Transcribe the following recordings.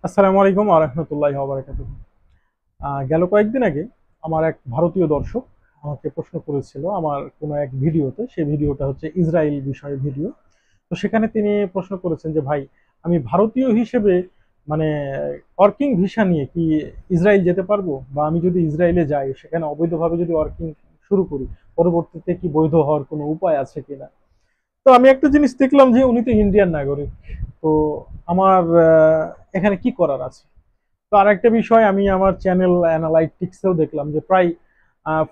আসসালামু আলাইকুম ওয়া রাহমাতুল্লাহি ওয়া বারাকাতুহু। গেল কয়েকদিন আগে আমার এক ভারতীয় দর্শক আমাকে প্রশ্ন করেছিল আমার কোনো এক ভিডিওতে। সেই ভিডিওটা হচ্ছে ইসরাইল বিষয়ে ভিডিও। তো সেখানে তিনি প্রশ্ন করেছেন যে ভাই, আমি ভারতীয় হিসেবে মানে ওয়ার্কিং ভিসা নিয়ে কি ইসরাইল যেতে পারবো? বা আমি যদি ইসরায়েলে যাই সেখানে অবৈধভাবে যদি ওয়ার্কিং শুরু করি, পরবর্তীতে কি বৈধ হওয়ার কোনো উপায় আছে কিনা? তো আমি একটা জিনিস দেখলাম যে উনি তো ইন্ডিয়ান নাগরিক। তো আমার এখানে কি করার আছে? তো আরেকটা বিষয়, আমি আমার চ্যানেল অ্যানালাইটিক্সেও দেখলাম যে প্রায়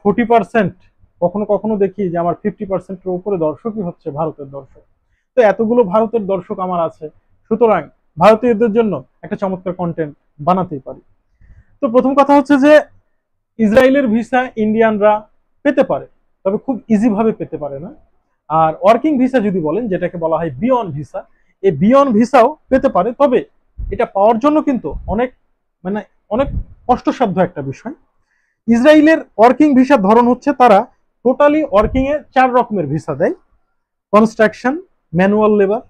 40%, কখনো কখনো দেখি যে আমার 50%-এর উপরে দর্শকই হচ্ছে ভারতের দর্শক। তো এতগুলো ভারতের দর্শক আমার আছে, সুতরাং ভারতীয়দের জন্য একটা চমৎকার কন্টেন্ট বানাতেই পারি। তো প্রথম কথা হচ্ছে যে ইসরায়েলের ভিসা ইন্ডিয়ানরা পেতে পারে, তবে খুব ইজি ভাবে পেতে পারে না। আর ওয়ার্কিং ভিসা যদি বলেন, যেটাকে বলা হয় বিয়ন ভিসা, এই বিয়ন ভিসাও পেতে পারে, তবে এটা পাওয়ার জন্য কিন্তু অনেক মানে অনেক কষ্টসাধ্য একটা বিষয়। ইসরায়েলের ওয়ার্কিং ভিসার ধরন হচ্ছে, তারা টোটালি ওয়ার্কিং এ 4 রকমের ভিসা দেয়: কনস্ট্রাকশন, ম্যানুয়াল লেবার,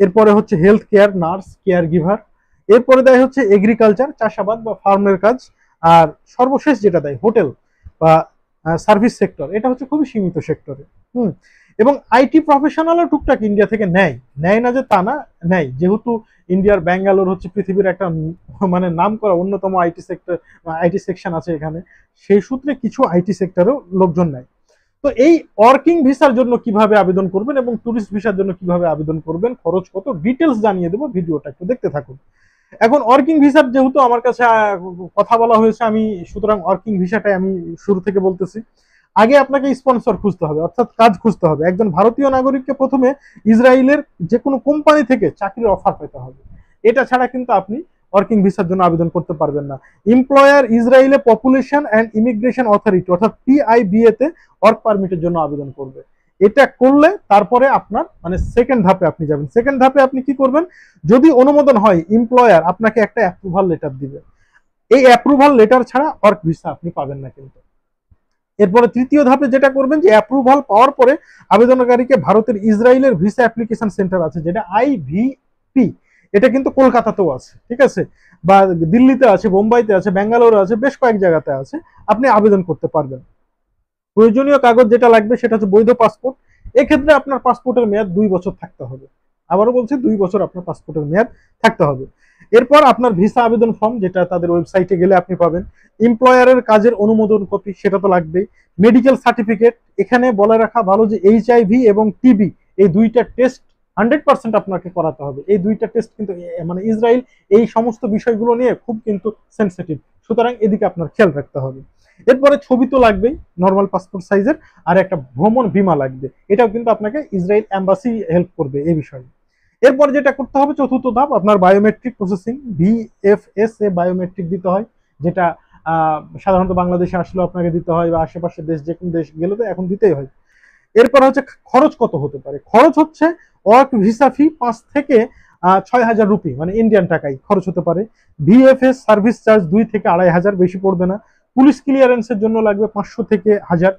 এরপরে হচ্ছে health care, nurse, care giver, এরপরে দেয় হচ্ছে এগ্রিকালচার, চাষাবাদ বা ফার্মের কাজ, আর সর্বশেষ যেটা দেয় হোটেল বা সার্ভিস সেক্টর, এটা হচ্ছে খুবই সীমিত সেক্টরে। হুম। এবং আইটি প্রফেশনালও টুকটাক ইন্ডিয়া থেকে নেয়, নেয় না যে তা না, নেয়। যেহেতু ইন্ডিয়ার ব্যাঙ্গালোর হচ্ছে পৃথিবীর একটা মানে নাম করা অন্যতম আইটি সেক্টর, আইটি সেকশন আছে এখানে, সেই সূত্রে কিছু আইটি সেক্টরেও লোকজন নেয়। তো এই ওয়ার্কিং ভিসার জন্য কিভাবে আবেদন করবেন এবং ট্যুরিস্ট ভিসার জন্য কিভাবে আবেদন করবেন, খরচ কত, ডিটেলস জানিয়ে দেবো, ভিডিওটা একটু দেখতে থাকুন। এখন ওয়ার্কিং ভিসার যেহেতু আমার কাছে কথা বলা হয়েছে, আমি সুতরাং ওয়ার্কিং ভিসাটাই আমি শুরু থেকে বলতেছি। আগে আপনাকে স্পন্সর খুঁজতে হবে, অর্থাৎ কাজ খুঁজতে হবে। একজন ভারতীয় নাগরিককে প্রথমে ইসরায়েলের যে কোনো কোম্পানি থেকে চাকরির অফার পেতে হবে। এটা ছাড়া কিন্তু আপনি ওয়ার্কিং ভিসার জন্য আবেদন করতে পারবেন না। এমপ্লয়ার ইসরায়েলে পপুলেশন অ্যান্ড ইমিগ্রেশন অথরিটি, অর্থাৎ পিআইবিএ তে ওয়ার্ক পারমিটের জন্য আবেদন করবে। এটা করলে তারপরে আপনার মানে সেকেন্ড ধাপে আপনি যাবেন। সেকেন্ড ধাপে আপনি কি করবেন? যদি অনুমোদন হয়, এমপ্লয়ার আপনাকে একটা অ্যাপ্রুভাল লেটার দিবে। এই অ্যাপ্রুভাল লেটার ছাড়া ওয়ার্ক ভিসা আপনি পাবেন না কিন্তু। এরপরে তৃতীয় ধাপে যেটা করবেন, যে অ্যাপ্রুভাল পাওয়ার পরে আবেদনকারীকে ভারতের ইসরায়েলের ভিসা অ্যাপ্লিকেশন সেন্টার আছে, যেটা আইভিপি, এটা কিন্তু কলকাতাতেও আছে, ঠিক আছে, বা দিল্লিতে আছে, বোম্বাইতে আছে, ব্যাঙ্গালোরে আছে, বেশ কয়েক জায়গাতে আছে, আপনি আবেদন করতে পারবেন। প্রয়োজনীয় কাগজ যেটা লাগবে সেটা হচ্ছে বৈধ পাসপোর্ট। এক্ষেত্রে আপনার পাসপোর্টের মেয়াদ 2 বছর থাকতে হবে। আবারও বলছি, 2 বছর আপনার পাসপোর্টের মেয়াদ থাকতে হবে। এরপর আপনার ভিসা আবেদন ফর্ম, যেটা তাদের ওয়েবসাইটে গেলে আপনি পাবেন। এমপ্লয়ারের কাজের অনুমোদন কপি, সেটা তো লাগবেই। মেডিকেল সার্টিফিকেট, এখানে বলে রাখা ভালো যে এইচআইভি এবং টিবি, এই দুইটা টেস্ট 100% আপনাকে করাতে হবে। এই দুইটা টেস্ট কিন্তু মানে ইসরায়েল এই সমস্ত বিষয়গুলো নিয়ে খুব কিন্তু সেন্সিটিভ, সুতরাং এদিকে আপনার খেয়াল রাখতে হবে। এরপরে ছবি তো লাগবেই, নর্মাল পাসপোর্ট সাইজের, আর একটা ভ্রমণ বিমা লাগবে। এটাও কিন্তু আপনাকে ইসরায়েল এম্বাসি হেল্প করবে এই বিষয়ে। এরপর যেটা করতে হবে, চতুর্থ ধাপ, আপনার বায়োমেট্রিক প্রসেসিং, ভিএফএস এ বায়োমেট্রিক দিতে হয়, যেটা সাধারণত বাংলাদেশে আসলেও আপনাকে দিতে হয়, বা আশেপাশের দেশ, যে কোনো দেশ গেলে তো এখন দিতেই হয়। এরপর হচ্ছে খরচ কত হতে পারে। খরচ হচ্ছে ওয়ার্ক ভিসা ফি 5 থেকে 6 হাজার রুপি, মানে ইন্ডিয়ান টাকায় খরচ হতে পারে। ভিএফএস সার্ভিস চার্জ 2 থেকে 2,500, বেশি পড়বে না। পুলিশ ক্লিয়ারেন্সের জন্য লাগবে 500 থেকে 1,000।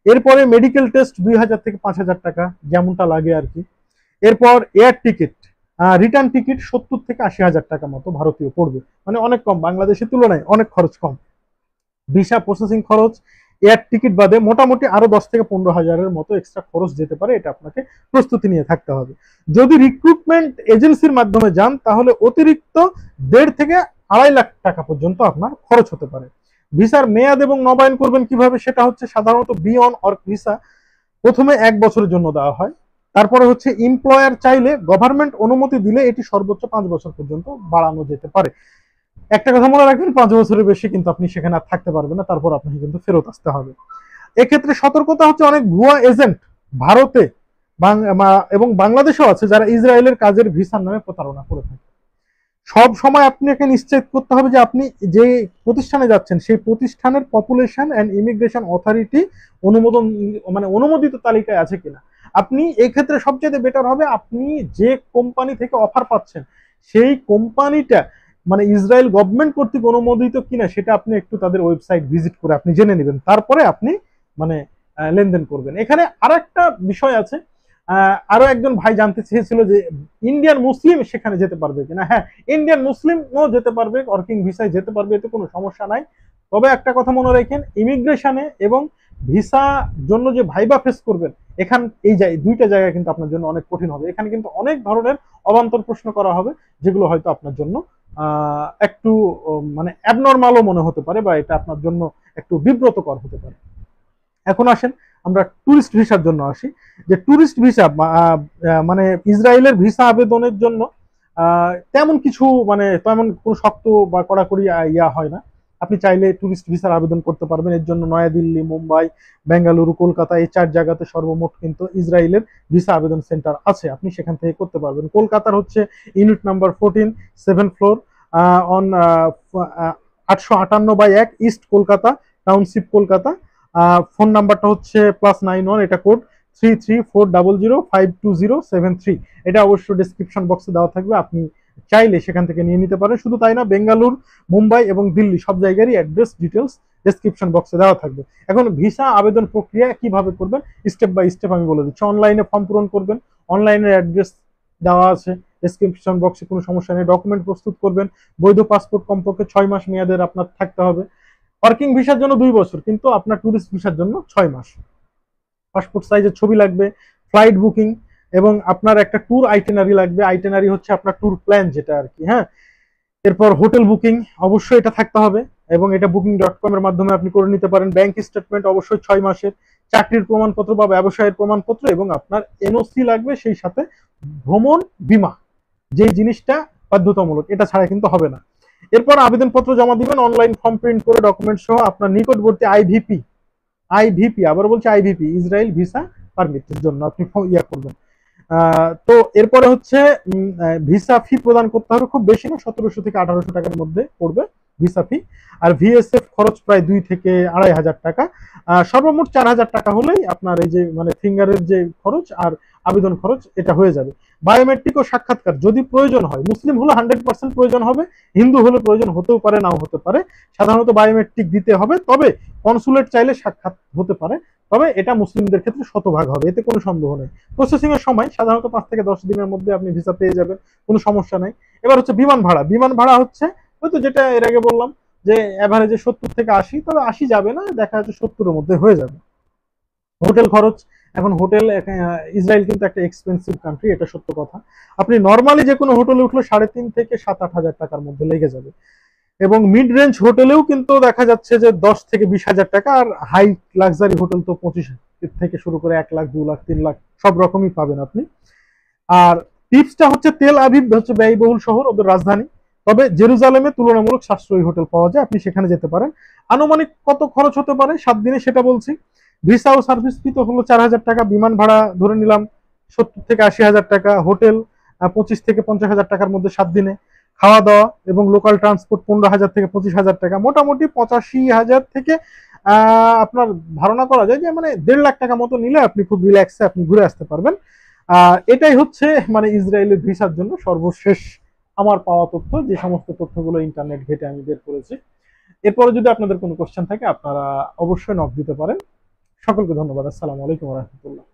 এরপরে মেডিকেল টেস্ট 2,000 থেকে 5,000 টাকা, যেমনটা লাগে আর কি। এরপর এয়ার টিকিট, রিটার্ন টিকিট 70 থেকে 80 হাজার টাকা মতো ভারতীয় পড়বে, মানে অনেক কম, বাংলাদেশের তুলনায় অনেক খরচ কম। ভিসা প্রসেসিং খরচ, এয়ার টিকিট বাদে মোটামুটি আরো 10 থেকে 15 হাজারের মতো এক্সট্রা খরচ যেতে পারে, এটা আপনাকে প্রস্তুতি নিয়ে থাকতে হবে। যদি রিক্রুটমেন্ট এজেন্সির মাধ্যমে যান, তাহলে অতিরিক্ত 1.5 থেকে 2.5 লাখ টাকা পর্যন্ত আপনার খরচ হতে পারে। ভিসার মেয়াদ এবং নবায়ন করবেন কিভাবে, সেটা হচ্ছে সাধারণত বিয়ন ওয়ার্ক ভিসা প্রথমে 1 বছরের জন্য দেওয়া হয়। তারপরে হচ্ছে এমপ্লয়ার চাইলে গভর্নমেন্ট অনুমতি দিলে এটি সর্বোচ্চ 5 বছর পর্যন্ত বাড়ানো যেতে পারে। একটা কথা মনে রাখবেন, 5 বছরের বেশি কিন্তু আপনি সেখানে আর থাকতে পারবেন না, তারপর আপনাকে কিন্তু ফেরত আসতে হবে। এক্ষেত্রে সতর্কতা হচ্ছে, অনেক ভুয়া এজেন্ট ভারতে এবং বাংলাদেশেও আছে, যারা ইসরায়েলের কাজের ভিসার নামে প্রতারণা করে থাকে। সব সময় আপনাকে নিশ্চিত করতে হবে যে আপনি যে প্রতিষ্ঠানে যাচ্ছেন সেই প্রতিষ্ঠানের পপুলেশন অ্যান্ড ইমিগ্রেশন অথরিটি অনুমোদন মানে অনুমোদিত তালিকায় আছে কিনা। আপনি এক্ষেত্রে সবচেয়ে বেটার হবে, আপনি যে কোম্পানি থেকে অফার পাচ্ছেন সেই কোম্পানিটা মানে ইসরায়েল গভর্নমেন্ট কর্তৃক অনুমোদিত কিনা, সেটা আপনি একটু তাদের ওয়েবসাইট ভিজিট করে আপনি জেনে নেবেন, তারপরে আপনি মানে লেনদেন করবেন। এখানে আরেকটা বিষয় আছে, আরো একজন ভাই জানতে চেয়েছিল যে ইন্ডিয়ান মুসলিম সেখানে যেতে পারবে কিনা। হ্যাঁ, ইন্ডিয়ান মুসলিমও যেতে পারবে, ওয়ার্কিং ভিসায় যেতে পারবে, এতে কোনো সমস্যা নাই। তবে একটা কথা মনে রাখেন, ইমিগ্রেশনে এবং ভিসা জন্য যে ভাইবা ফেস করবেন, এখান এই দুইটা জায়গায় কিন্তু আপনার জন্য অনেক কঠিন হবে। এখানে কিন্তু অনেক ধরনের অবান্তর প্রশ্ন করা হবে, যেগুলো হয়তো আপনার জন্য একটু মানে অ্যাবনর্মালও মনে হতে পারে, বা এটা আপনার জন্য একটু বিব্রতকর হতে পারে। এখন আসেন আমরা ট্যুরিস্ট ভিসার জন্য আসি। যে ট্যুরিস্ট ভিসা মানে ইসরায়েলের ভিসা আবেদনের জন্য তেমন কিছু মানে তেমন কোনো শক্ত বা কড়াকড়ি ইয়া হয় না। আপনি চাইলে ট্যুরিস্ট ভিসার আবেদন করতে পারবেন। এর জন্য নয়াদিল্লি, মুম্বাই, বেঙ্গালুরু, কলকাতা এই 4 জায়গাতে সর্বমোট কিন্তু ইসরায়েলের ভিসা আবেদন সেন্টার আছে, আপনি সেখান থেকে করতে পারবেন। কলকাতার হচ্ছে unit number 14, 7th floor, on 858/1 east Kolkata township, Kolkata. Phone নাম্বারটা হচ্ছে +91, এটা কোড 3340052073। এটা অবশ্য ডিসক্রিপশন বক্সে দেওয়া থাকবে, আপনি চাইলে সেখান থেকে নিয়ে নিতে পারেন। শুধু তাই না, বেঙ্গালুরু, মুম্বাই এবং দিল্লি সব জায়গারই অ্যাড্রেস ডিটেলস ডেসক্রিপশন বক্সে দেওয়া থাকবে। এখন ভিসা আবেদন প্রক্রিয়া কিভাবে করবেন স্টেপ বাই স্টেপ আমি বলে দিচ্ছি। অনলাইনে ফর্ম পূরণ করবেন, অনলাইনের অ্যাড্রেস দেওয়া আছে ডেসক্রিপশন বক্সে, কোনো সমস্যা নেই। ডকুমেন্ট প্রস্তুত করবেন, বৈধ পাসপোর্ট কমপক্ষে 6 মাস মেয়াদের আপনার থাকতে হবে। ওয়ার্কিং ভিসার জন্য 2 বছর, কিন্তু আপনার ট্যুরিস্ট ভিসার জন্য 6 মাস। পাসপোর্ট সাইজের ছবি লাগবে, ফ্লাইট বুকিং, এবং আপনার একটা ট্যুর আইটেনারি লাগবে। আইটেনারি হচ্ছে আপনার ট্যুর প্ল্যান যেটা আর কি, হ্যাঁ। এরপর হোটেল বুকিং অবশ্যই এটা থাকতে হবে, এবং এটা booking.com এর মাধ্যমে আপনি করে নিতে পারেন। ব্যাংক স্টেটমেন্ট অবশ্যই 6 মাসের, চাকরির প্রমাণপত্র বা ব্যবসায়ের প্রমাণপত্র, এবং আপনার এনওসি লাগবে, সেই সাথে ভ্রমণ বীমা, যে জিনিসটা বাধ্যতামূলক, এটা ছাড়া কিন্তু হবে না। এরপর আবেদনপত্র জমা দিবেন, অনলাইন ফর্ম প্রিন্ট করে ডকুমেন্ট সহ আপনার নিকটবর্তী আইভিপি, আবার বলছি আইভিপি, ইসরায়েল ভিসা পারমিটের জন্য আপনি ইয়া করবেন। তো এরপরে হচ্ছে ভিসা ফি প্রদান করতে হবে, খুব বেশি না, 1700 থেকে 1800 টাকার মধ্যে পড়বে ভিসা ফি। আর ভিএসএফ খরচ প্রায় 2 থেকে 2500 টাকা, সর্বমোট 4000 টাকা হলেই আপনার এই যে মানে ফিঙ্গারের যে খরচ আর আবেদন খরচ এটা হয়ে যাবে। বায়োমেট্রিক ও সাক্ষাৎকার যদি প্রয়োজন হয়, মুসলিম হলে 100% প্রয়োজন হবে, হিন্দু হলে প্রয়োজন হতেও পারে, নাও হতে পারে। সাধারণত বায়োমেট্রিক দিতে হবে, তবে কনসুলেট চাইলে সাক্ষাৎ হতে পারে, তবে এটা মুসলিমদের ক্ষেত্রে শতভাগ হবে, এতে কোনো সন্দেহ নেই। প্রসেসিং এর সময় সাধারণত 5 থেকে 10 দিনের মধ্যে আপনি ভিসা পেয়ে যাবেন, কোনো সমস্যা নেই। এবার হচ্ছে বিমান ভাড়া। বিমান ভাড়া হচ্ছে হয়তো যেটা এর আগে বললাম যে এভারেজে 70 থেকে 80, তবে 80 যাবে না, দেখা যাচ্ছে 70 এর মধ্যে হয়ে যাবে। হোটেল খরচ, এখন হোটেল ইসরায়েল কিন্তু একটা এক্সপেন্সিভ কান্ট্রি, এটা সত্য কথা। আপনি নর্মালি যে কোনো হোটেলে উঠলে 3.5 থেকে 7-8 হাজার টাকার মধ্যে লেগে যাবে, এবং মিড রেঞ্জ হোটেলেও কিন্তু দেখা যাচ্ছে যে 10 থেকে 20 হাজার টাকা, আর হাই লাক্সারি হোটেল তো 25 থেকে শুরু করে 1 লাখ, 2 লাখ, 3 লাখ সব রকমই পাবেন আপনি। আর টিপসটা হচ্ছে তেল আবিব হচ্ছে ব্যয়বহুল শহর, ওদের রাজধানী, তবে জেরুজালেমে তুলনামূলক সাশ্রয়ী হোটেল পাওয়া যায়, আপনি সেখানে যেতে পারেন। আনুমানিক কত খরচ হতে পারে 7 দিনে সেটা বলছি। ভিসা ও সার্ভিস ফি তো হলো 4000 টাকা, বিমান ভাড়া ধরে নিলাম 70 থেকে 80 হাজার টাকা, হোটেল 25 থেকে 50 হাজার টাকার মধ্যে 7 দিনে, খাওয়া দাওয়া এবং লোকাল ট্রান্সপোর্ট 15,000 থেকে 25,000 টাকা, মোটামুটি 85,000 থেকে আপনার ধারণা করা যায় যে মানে 1.5 লাখ টাকা মতো নিলে আপনি খুব রিল্যাক্সে আপনি ঘুরে আসতে পারবেন। এটাই হচ্ছে মানে ইসরায়েলের ভিসার জন্য সর্বশেষ আমার পাওয়া তথ্য, যে সমস্ত তথ্যগুলো ইন্টারনেট ঘেটে আমি বের করেছি। এরপরে যদি আপনাদের কোনো কোশ্চেন থাকে আপনারা অবশ্যই নক দিতে পারেন। সকলকে ধন্যবাদ। আসসালামু আলাইকুম ওয়া রাহমাতুল্লাহ।